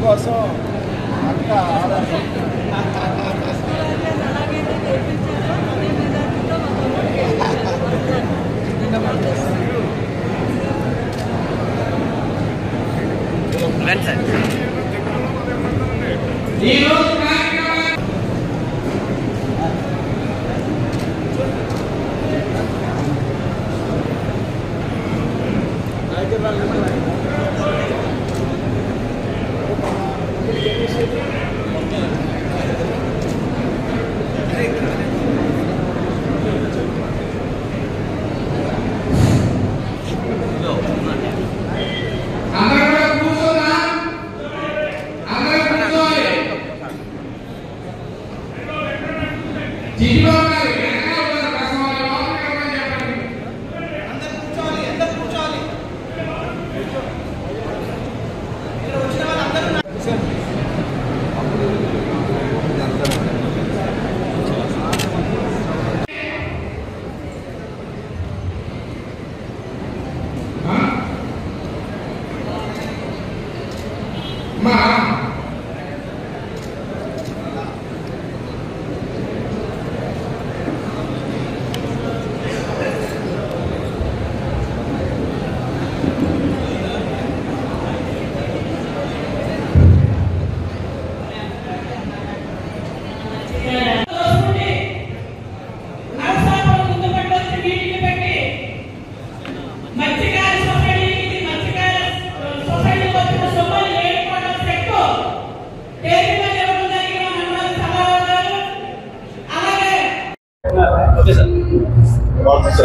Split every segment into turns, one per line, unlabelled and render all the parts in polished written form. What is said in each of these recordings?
కోసం అంతా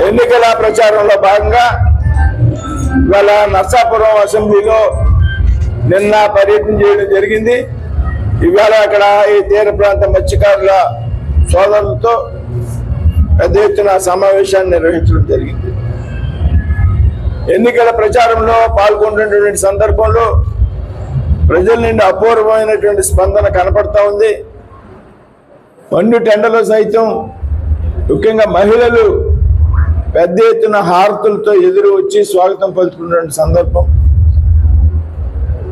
ఎన్నికల ప్రచారంలో భాగంగా ఇవాళ నర్సాపురం అసెంబ్లీలో నిన్న పర్యటన చేయడం జరిగింది. ఇవాళ అక్కడ ఈ తీర ప్రాంత మత్స్యకారుల సోదరులతో పెద్ద ఎత్తున సమావేశాన్ని నిర్వహించడం జరిగింది. ఎన్నికల ప్రచారంలో పాల్గొంటున్నటువంటి సందర్భంలో ప్రజల నుండి అపూర్వమైనటువంటి స్పందన కనపడతా ఉంది. మండు టెండలో సైతం ముఖ్యంగా మహిళలు పెద్ద ఎత్తున హారతులతో ఎదురు వచ్చి స్వాగతం పలుకుతున్న సందర్భం.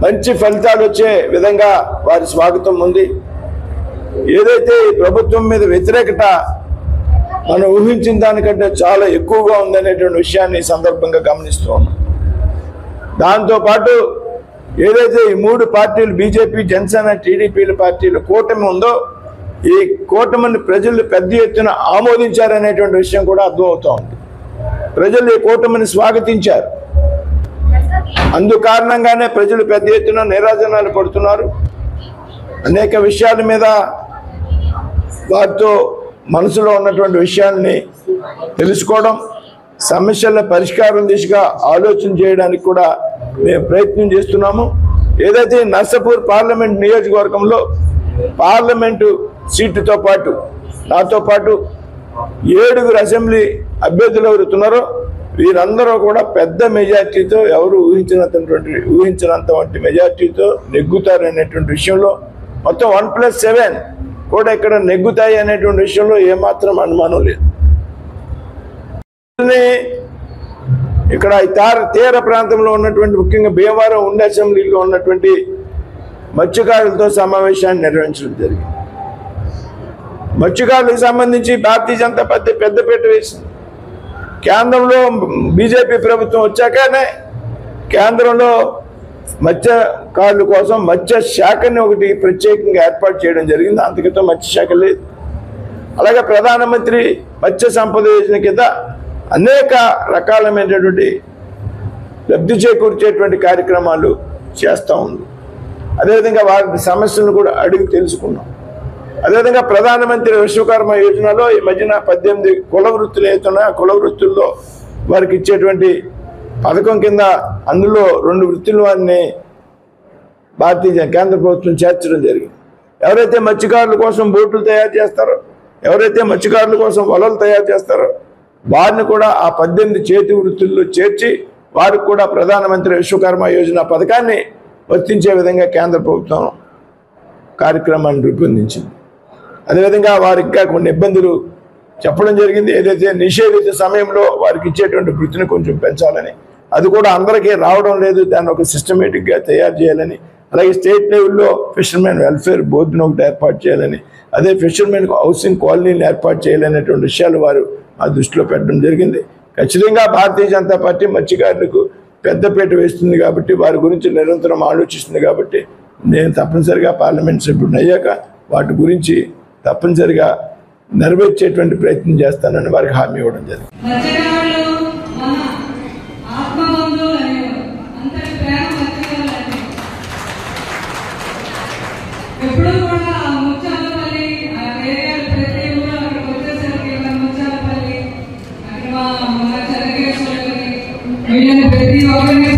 మంచి ఫలితాలు వచ్చే విధంగా వారి స్వాగతం ఉంది. ఏదైతే ఈ ప్రభుత్వం మీద వ్యతిరేకత మనం ఊహించిన దానికంటే చాలా ఎక్కువగా ఉందనేటువంటి విషయాన్ని ఈ సందర్భంగా గమనిస్తూ ఉన్నాం. దాంతోపాటు ఏదైతే ఈ మూడు పార్టీలు బీజేపీ, జనసేన, టీడీపీల పార్టీల కూటమి ఉందో ఈ కూటమిని ప్రజలు పెద్ద ఎత్తున ఆమోదించారనేటువంటి విషయం కూడా అర్థమవుతా ఉంది. ప్రజలు ఈ కూటమిని స్వాగతించారు. అందు కారణంగానే ప్రజలు పెద్ద ఎత్తున నీరాజనాలు పడుతున్నారు. అనేక విషయాల మీద వారితో మనసులో ఉన్నటువంటి విషయాల్ని తెలుసుకోవడం, సమస్యల పరిష్కారం దిశగా ఆలోచన చేయడానికి కూడా మేము ప్రయత్నం చేస్తున్నాము. ఏదైతే నర్సాపూర్ పార్లమెంట్ నియోజకవర్గంలో పార్లమెంటు సీటుతో పాటు నాతో పాటు 7 అసెంబ్లీ అభ్యర్థులు ఎవరుతున్నారో వీరందరూ కూడా పెద్ద మెజార్టీతో ఎవరు ఊహించినంత వంటి మెజార్టీతో నెగ్గుతారనేటువంటి విషయంలో మొత్తం 1+7 కూడా ఇక్కడ నెగ్గుతాయి అనేటువంటి విషయంలో ఏమాత్రం అనుమానం లేదు. ఇక్కడ తీర ప్రాంతంలో ఉన్నటువంటి ముఖ్యంగా భీమవరం ఉండే అసెంబ్లీలో ఉన్నటువంటి మత్స్యకారులతో సమావేశాన్ని నిర్వహించడం జరిగింది. మత్స్యకారులకు సంబంధించి భారతీయ జనతా పార్టీ పెద్దపీట వేసింది. కేంద్రంలో బీజేపీ ప్రభుత్వం వచ్చాకనే కేంద్రంలో మత్స్యకారుల కోసం మత్స్య శాఖని ఒకటి ప్రత్యేకంగా ఏర్పాటు చేయడం జరిగింది. అంతకితో మత్స్యశాఖ లేదు. అలాగే ప్రధానమంత్రి మత్స్య సంపద యోజన కింద అనేక రకాలమైనటువంటి లబ్ధి చేకూర్చేటువంటి కార్యక్రమాలు చేస్తూ ఉంది. అదేవిధంగా వారి సమస్యలను కూడా అడిగి తెలుసుకున్నాం. అదేవిధంగా ప్రధానమంత్రి విశ్వకర్మ యోజనలో ఈ మధ్యన 18 కుల వృత్తులు అవుతున్నాయి. ఆ కుల వృత్తుల్లో వారికి ఇచ్చేటువంటి పథకం కింద అందులో 2 వృత్తుల వారిని భారతీయ కేంద్ర ప్రభుత్వం చేర్చడం జరిగింది. ఎవరైతే మత్స్యకారుల కోసం బోట్లు తయారు చేస్తారో, ఎవరైతే మత్స్యకారుల కోసం వలలు తయారు చేస్తారో వారిని కూడా ఆ 18 చేతి వృత్తుల్లో చేర్చి వారికి కూడా ప్రధానమంత్రి విశ్వకర్మ యోజన పథకాన్ని వర్తించే విధంగా కేంద్ర ప్రభుత్వం కార్యక్రమాన్ని రూపొందించింది. అదేవిధంగా వారికి ఇంకా కొన్ని ఇబ్బందులు చెప్పడం జరిగింది. ఏదైతే నిషేధిత సమయంలో వారికి ఇచ్చేటువంటి వృత్తిని కొంచెం పెంచాలని, అది కూడా అందరికీ రావడం లేదు, దాన్ని ఒక సిస్టమేటిక్గా తయారు చేయాలని, అలాగే స్టేట్ లెవెల్లో ఫిషర్మెన్ వెల్ఫేర్ బోర్డును ఒకటి ఏర్పాటు చేయాలని, అదే ఫిషర్మెన్ హౌసింగ్ కాలనీని ఏర్పాటు చేయాలనేటువంటి విషయాలు వారు ఆ దృష్టిలో పెట్టడం జరిగింది. ఖచ్చితంగా భారతీయ జనతా పార్టీ మత్స్యకారులకు పెద్దపీట వేస్తుంది కాబట్టి, వారి గురించి నిరంతరం ఆలోచిస్తుంది కాబట్టి, నేను తప్పనిసరిగా పార్లమెంట్ సభ్యుడిని అయ్యాక వాటి గురించి తప్పనిసరిగా నెరవేర్చేటువంటి ప్రయత్నం చేస్తానని వారికి హామీ ఇవ్వడం జరిగింది.
ప్రతి ఒక్కరిని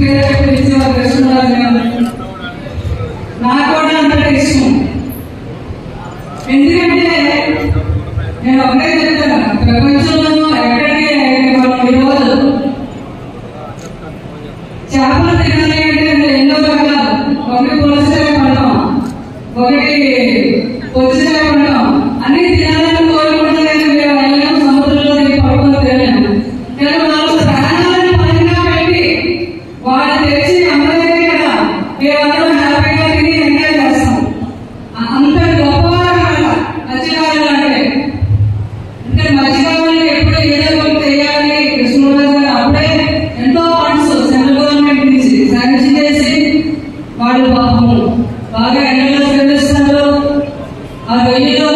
నాకు కూడా అంత ఇష్టం. ఎందుకంటే నేను ఒకటే చెప్తాను, ప్రపంచంలో ఎక్కడికి ఈరోజు చేపలు తినాలి అంటే ఎన్నో రకాలు, ఒకటి పులసగా పడడం, ఒకటి పొచ్చిగా పడడం, అన్ని తినాలని కోరుకుంటే మేము వెళ్ళాము సముద్రంలో పడుకొని తినలేము. కానీ వాళ్ళు ప్రాణాలను పరంగా పెట్టి వాళ్ళు తెచ్చి అమ్మదే కదా మేమందరం హ్యాపీగా తిని ఎంజాయ్ చేస్తాం. అంత గొప్పవారు మత్స్యకారులు అంటే మత్స్యకారులు ఎప్పుడు ఏదో ఒకటి చేయాలి కృష్ణరాజు గారు అప్పుడే ఎంతో ఫండ్స్ సెంట్రల్ గవర్నమెంట్ నుంచి శాంక్షన్ చేసి వాళ్ళు పాపము బాగా ఎండలో శ్రమిస్తారు. ఆ వెయ్యిలో